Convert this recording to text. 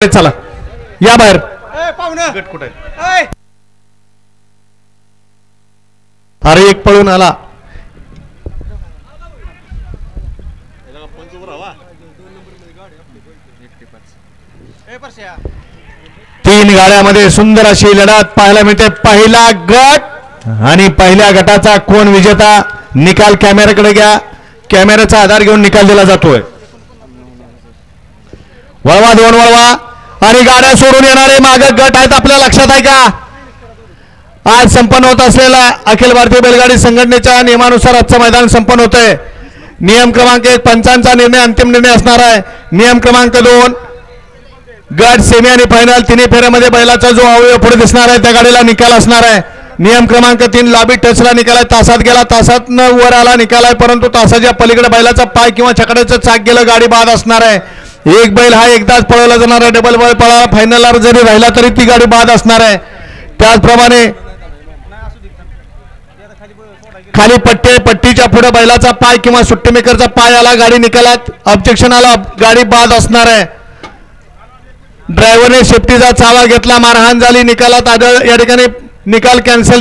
चला या बाहेर अरे एक पळून आला तीन गाड्यामध्ये सुंदर अशी लढत पाहायला मिळते। पहिला गट आणि पहिल्या गटाचा कोण विजेता निकाल कॅमेऱ्याकडे घ्या। कॅमेऱ्याचा आधार घेऊन निकाल दिला जातोय। वळवा दोन वळवा आणि गाड्या सोडून येणारे मागे गट आहेत आपल्या लक्षात आहे का? आज संपन्न होत असलेला अखिल भारतीय बैलगाडी संघटनेच्या नियमानुसार आजचं मैदान संपन्न होतंय। नियम क्रमांक 1 पंचांचा निर्णय अंतिम निर्णय असणार आहे। नियम क्रमांक 2 गट सेमी आणि फायनल तिन्ही फेऱ्यामध्ये बैलाचा जो अवयव पुढे दिसणार आहे त्या गाडीला निकाल असणार आहे। नियम क्रमांक 3 लांबी टचला निकाल आहे। तासात गेला तासात न वर आला निकाल आहे, परंतु तासाच्या पलीकडे बैलाचा पाय किंवा छकड्याचं चाक गेलं गाडी बाद असणार आहे। एक बैल हा एकदाच पळवला जाणार आहे। डबल बैल पळाला फायनलला जरी राहिला तरी ती गाडी बाद असणार आहे। त्याचप्रमाणे खाली पट्टीच्या पुढे बैलाचा पाय किंवा सुट्टी मेकरचा पाय आला गाडी निकालात ऑब्जेक्शन आला गाडी बाद असणार आहे। ड्रायव्हरने सेफ्टीचा चावा घेतला मारहाण झाली निकालात आदळ या ठिकाणी निकाल कॅन्सल